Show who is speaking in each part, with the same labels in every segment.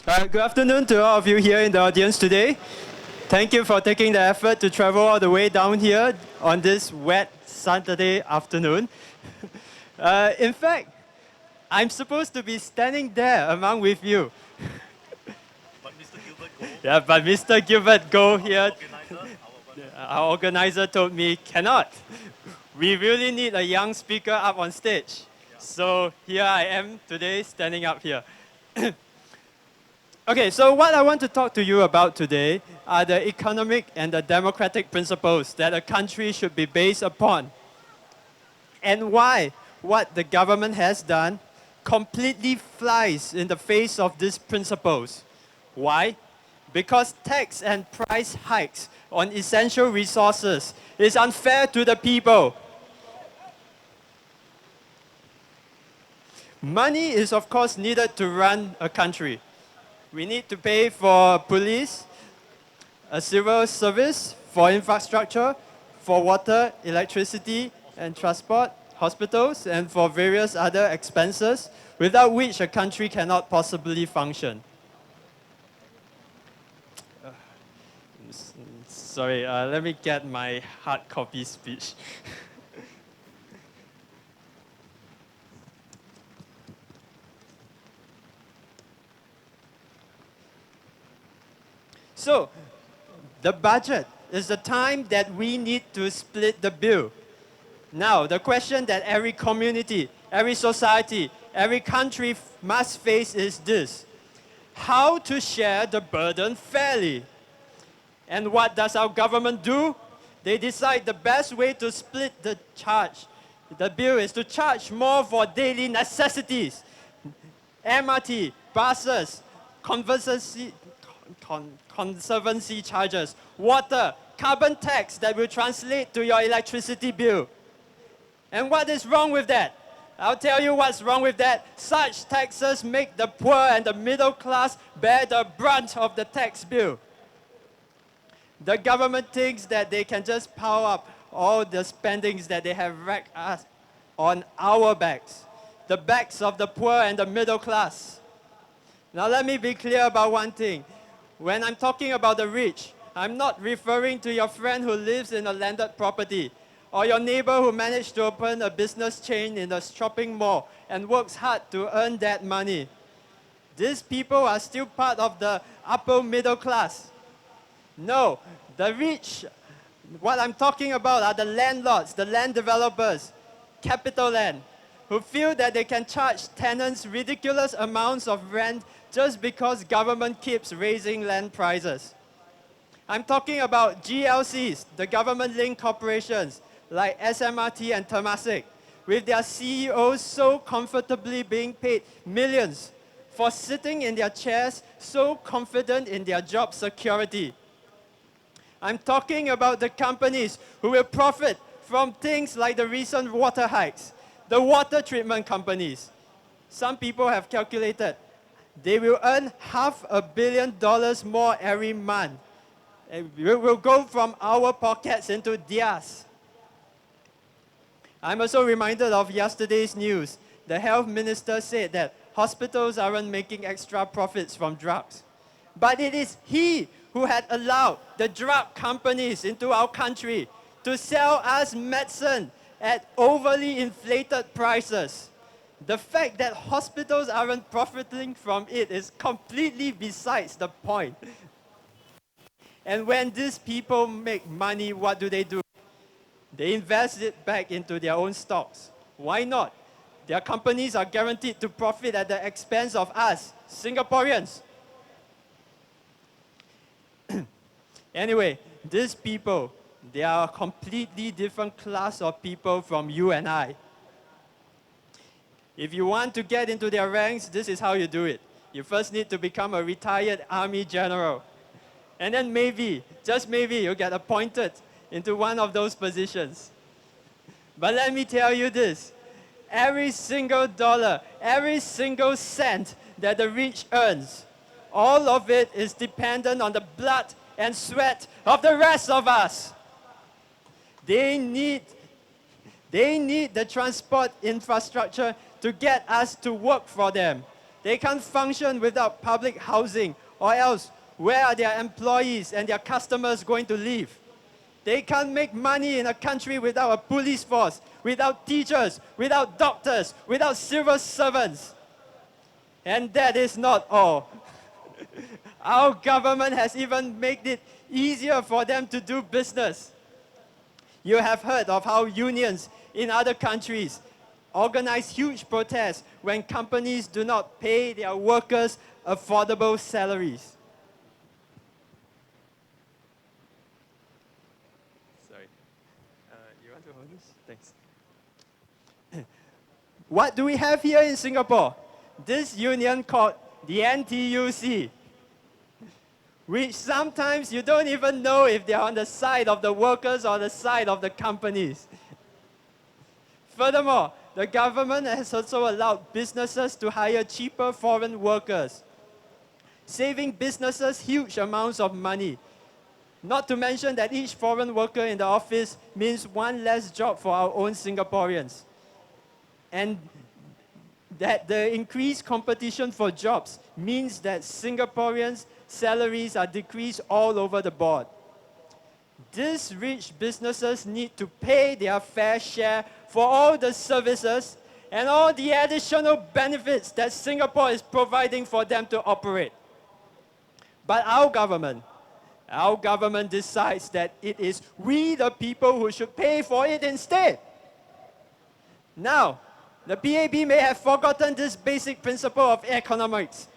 Speaker 1: Good afternoon to all of you here in the audience today. Thank you for taking the effort to travel all the way down here on this wet Saturday afternoon. In fact, I'm supposed to be standing there among with you.
Speaker 2: But Mr. Gilbert Goh,
Speaker 1: Yeah, but Mr. Gilbert Goh here,
Speaker 2: organizer,
Speaker 1: our organizer told me cannot. We really need a young speaker up on stage. So here I am today standing up here. Okay, so what I want to talk to you about today are the economic and the democratic principles that a country should be based upon, and why what the government has done completely flies in the face of these principles. Why? Because tax and price hikes on essential resources is unfair to the people. Money is of course needed to run a country. We need to pay for police, a civil service, for infrastructure, for water, electricity and transport, hospitals, and for various other expenses, without which a country cannot possibly function. Sorry, let me get my hard copy speech. So, the budget is the time that we need to split the bill. Now, the question that every community, every society, every country must face is this: how to share the burden fairly? And what does our government do? They decide the best way to split the bill is to charge more for daily necessities, MRT, buses, conservancy charges, water, carbon tax that will translate to your electricity bill. And what is wrong with that? I'll tell you what's wrong with that. Such taxes make the poor and the middle class bear the brunt of the tax bill. The government thinks that they can just pile up all the spendings that they have racked us on our backs, the backs of the poor and the middle class. Now let me be clear about one thing. When I'm talking about the rich, I'm not referring to your friend who lives in a landed property, or your neighbor who managed to open a business chain in a shopping mall and works hard to earn that money. These people are still part of the upper middle class. No, the rich, what I'm talking about are the landlords, the land developers, capital land, who feel that they can charge tenants ridiculous amounts of rent just because government keeps raising land prices. I'm talking about GLCs, the government-linked corporations like SMRT and Temasek, with their CEOs so comfortably being paid millions for sitting in their chairs so confident in their job security. I'm talking about the companies who will profit from things like the recent water hikes, the water treatment companies. Some people have calculated they will earn $500 million more every month. It will go from our pockets into theirs. I'm also reminded of yesterday's news. The health minister said that hospitals aren't making extra profits from drugs. But it is he who had allowed the drug companies into our country to sell us medicine at overly inflated prices. The fact that hospitals aren't profiting from it is completely besides the point. And when these people make money, what do? They invest it back into their own stocks. Why not? Their companies are guaranteed to profit at the expense of us, Singaporeans. Anyway, these people, they are a completely different class of people from you and I. If you want to get into their ranks, this is how you do it. You first need to become a retired army general. And then maybe, just maybe, you'll get appointed into one of those positions. But let me tell you this, every single dollar, every single cent that the rich earns, all of it is dependent on the blood and sweat of the rest of us. They need the transport infrastructure to get us to work for them. They can't function without public housing, or else where are their employees and their customers going to live? They can't make money in a country without a police force, without teachers, without doctors, without civil servants. And that is not all. Our government has even made it easier for them to do business. You have heard of how unions in other countries organize huge protests when companies do not pay their workers affordable salaries. Sorry. You want to hold this? Thanks. What do we have here in Singapore? This union called the NTUC, which sometimes you don't even know if they're on the side of the workers or the side of the companies. Furthermore, the government has also allowed businesses to hire cheaper foreign workers, saving businesses huge amounts of money. Not to mention that each foreign worker in the office means one less job for our own Singaporeans. And that the increased competition for jobs means that Singaporeans' salaries are decreased all over the board. These rich businesses need to pay their fair share for all the services and all the additional benefits that Singapore is providing for them to operate. But our government decides that it is we the people who should pay for it instead. Now, the PAB may have forgotten this basic principle of economics,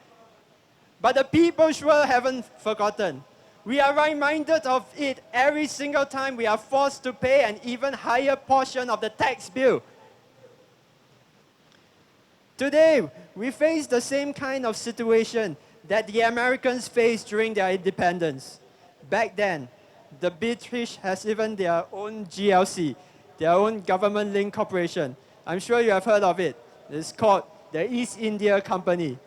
Speaker 1: but the people sure haven't forgotten. We are reminded of it every single time we are forced to pay an even higher portion of the tax bill. Today, we face the same kind of situation that the Americans faced during their independence. Back then, the British has even their own GLC, their own government-linked corporation. I'm sure you have heard of it. It's called the East India Company.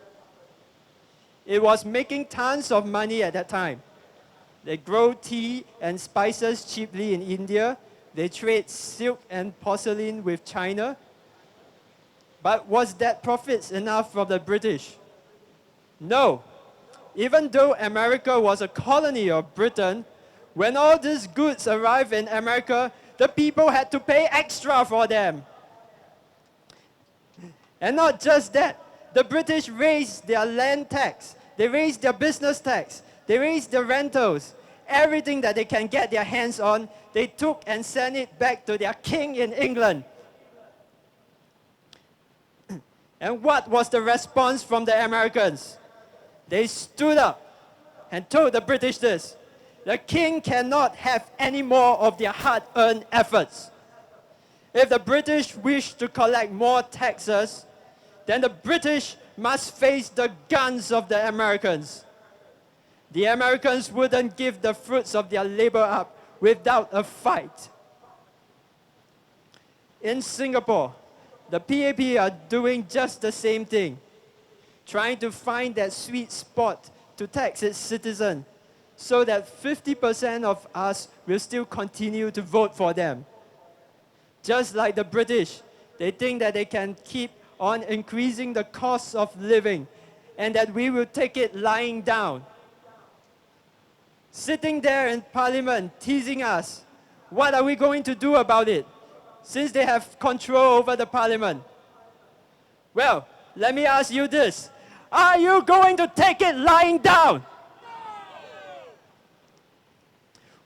Speaker 1: It was making tons of money at that time. They grow tea and spices cheaply in India. They trade silk and porcelain with China. But was that profits enough for the British? No. Even though America was a colony of Britain, when all these goods arrived in America, the people had to pay extra for them. And not just that, the British raised their land tax, they raised their business tax, they raised their rentals. Everything that they can get their hands on, they took and sent it back to their king in England. And what was the response from the Americans? They stood up and told the British this: the king cannot have any more of their hard-earned efforts. If the British wish to collect more taxes, then the British must face the guns of the Americans. The Americans wouldn't give the fruits of their labor up without a fight. In Singapore, the PAP are doing just the same thing, trying to find that sweet spot to tax its citizens so that 50% of us will still continue to vote for them. Just like the British, they think that they can keep on increasing the cost of living and that we will take it lying down. Sitting there in Parliament teasing us, what are we going to do about it, since they have control over the Parliament? Well, let me ask you this: are you going to take it lying down?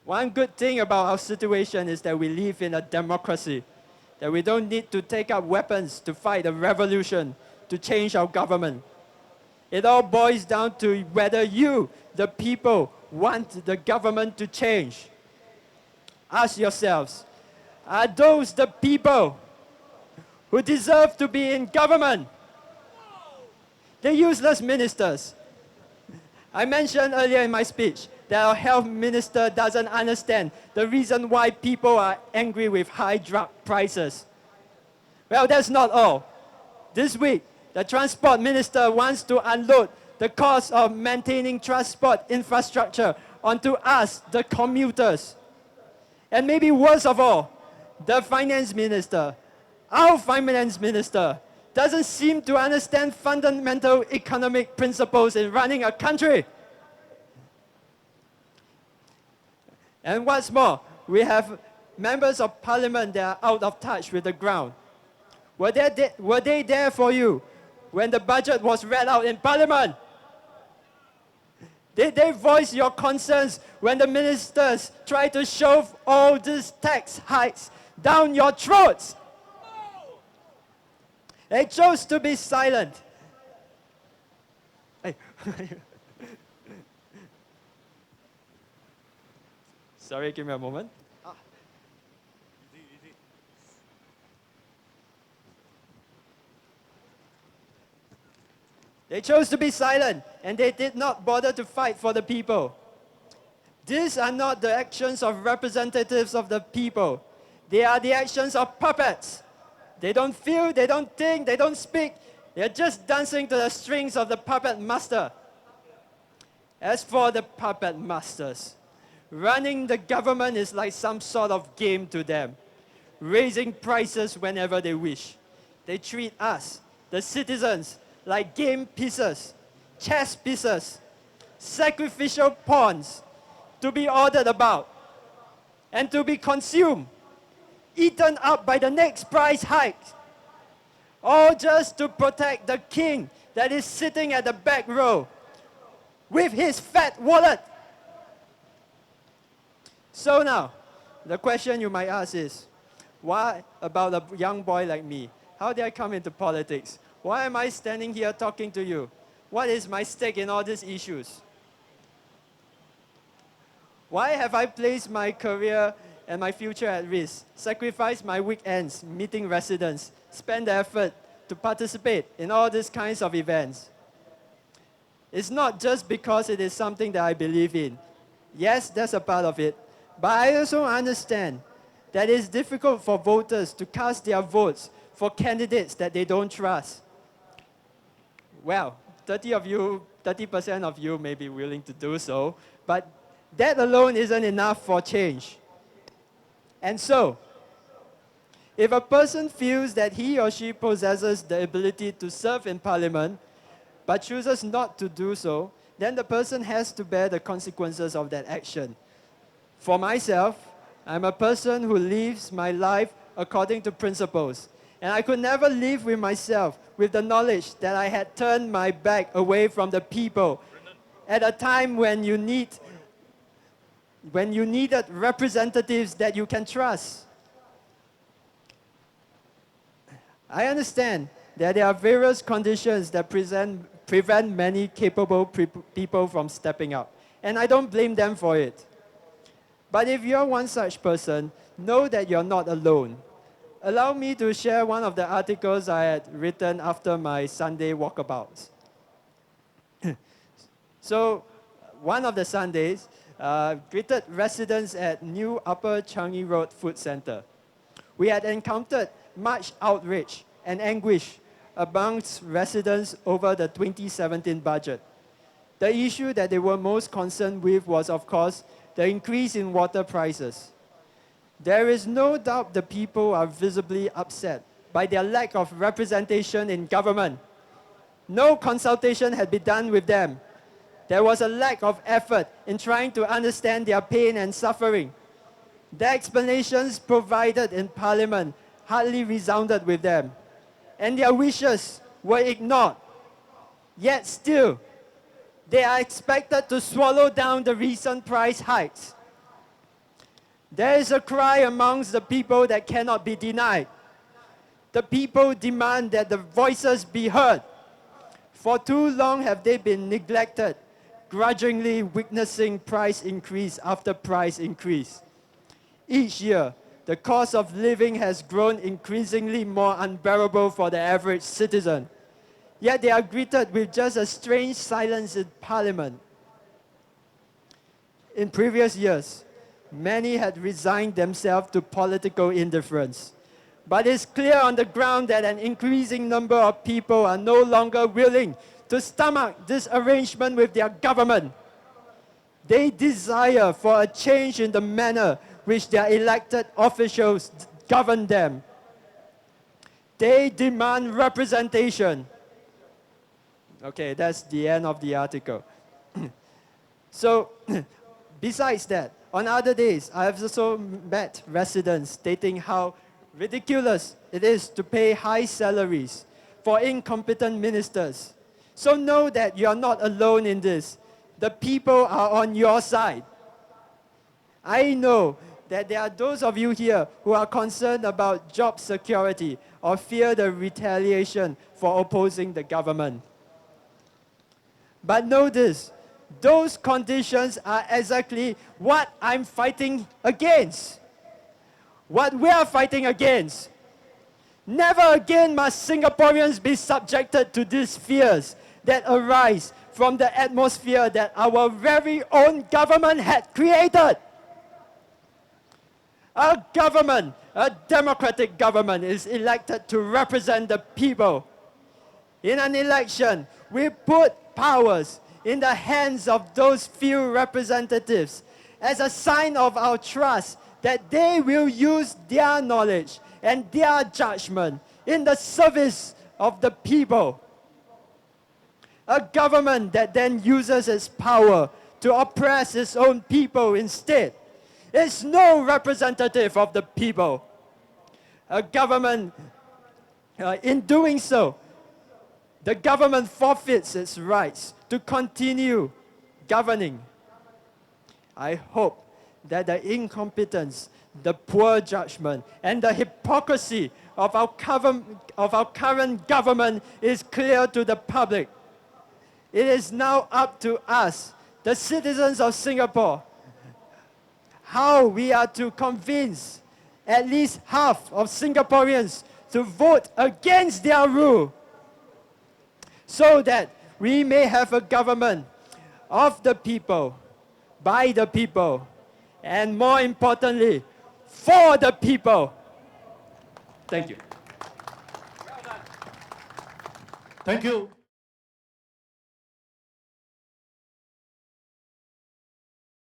Speaker 1: One good thing about our situation is that we live in a democracy, that we don't need to take up weapons to fight a revolution to change our government. It all boils down to whether you, the people, want the government to change. Ask yourselves, are those the people who deserve to be in government? The useless ministers. I mentioned earlier in my speech that our health minister doesn't understand the reason why people are angry with high drug prices. Well, that's not all. This week, the transport minister wants to unload the cost of maintaining transport infrastructure onto us, the commuters. And maybe worst of all, the finance minister, our finance minister, doesn't seem to understand fundamental economic principles in running a country. And what's more, we have members of parliament that are out of touch with the ground. Were they there for you when the budget was read out in parliament? Did they voice your concerns when the ministers tried to shove all these tax hikes down your throats? They chose to be silent. Hey. Sorry, give me a moment.
Speaker 2: Easy.
Speaker 1: They chose to be silent, and they did not bother to fight for the people. These are not the actions of representatives of the people. They are the actions of puppets. They don't feel, they don't think, they don't speak. They're just dancing to the strings of the puppet master. As for the puppet masters, running the government is like some sort of game to them, raising prices whenever they wish. They treat us, the citizens, like game pieces, chess pieces, sacrificial pawns to be ordered about and to be consumed, eaten up by the next price hike, all just to protect the king that is sitting at the back row with his fat wallet. So now, the question you might ask is, why about a young boy like me? How did I come into politics? Why am I standing here talking to you? What is my stake in all these issues? Why have I placed my career and my future at risk, sacrificed my weekends meeting residents, spent the effort to participate in all these kinds of events? It's not just because it is something that I believe in. Yes, that's a part of it. But I also understand that it's difficult for voters to cast their votes for candidates that they don't trust. Well, 30% of you may be willing to do so, but that alone isn't enough for change. And so, if a person feels that he or she possesses the ability to serve in parliament, but chooses not to do so, then the person has to bear the consequences of that action. For myself, I'm a person who lives my life according to principles. And I could never live with myself with the knowledge that I had turned my back away from the people at a time when you needed representatives that you can trust. I understand that there are various conditions that prevent many capable people from stepping up, and I don't blame them for it. But if you're one such person, know that you're not alone. Allow me to share one of the articles I had written after my Sunday walkabouts. So, one of the Sundays, greeted residents at New Upper Changi Road Food Center. We had encountered much outrage and anguish amongst residents over the 2017 budget. The issue that they were most concerned with was, of course, the increase in water prices. There is no doubt the people are visibly upset by their lack of representation in government. No consultation had been done with them. There was a lack of effort in trying to understand their pain and suffering. The explanations provided in Parliament hardly resounded with them, and their wishes were ignored. Yet still, they are expected to swallow down the recent price hikes. There is a cry amongst the people that cannot be denied. The people demand that the voices be heard. For too long have they been neglected, grudgingly witnessing price increase after price increase. Each year, the cost of living has grown increasingly more unbearable for the average citizen. Yet they are greeted with just a strange silence in Parliament. In previous years, many had resigned themselves to political indifference. But it's clear on the ground that an increasing number of people are no longer willing to stomach this arrangement with their government. They desire for a change in the manner which their elected officials govern them. They demand representation. Okay, that's the end of the article. So, besides that, on other days, I have also met residents stating how ridiculous it is to pay high salaries for incompetent ministers. So know that you are not alone in this. The people are on your side. I know that there are those of you here who are concerned about job security or fear the retaliation for opposing the government. But know this, those conditions are exactly what I'm fighting against. What we are fighting against. Never again must Singaporeans be subjected to these fears that arise from the atmosphere that our very own government had created. Our government, a democratic government, is elected to represent the people. In an election, we put powers in the hands of those few representatives as a sign of our trust that they will use their knowledge and their judgment in the service of the people. A government that then uses its power to oppress its own people instead is no representative of the people. A government, in doing so, the government forfeits its rights to continue governing. I hope that the incompetence, the poor judgment, and the hypocrisy of our current government is clear to the public. It is now up to us, the citizens of Singapore, how we are to convince at least half of Singaporeans to vote against their rule, so that we may have a government of the people, by the people, and more importantly, for the people. Thank you.
Speaker 3: Thank you.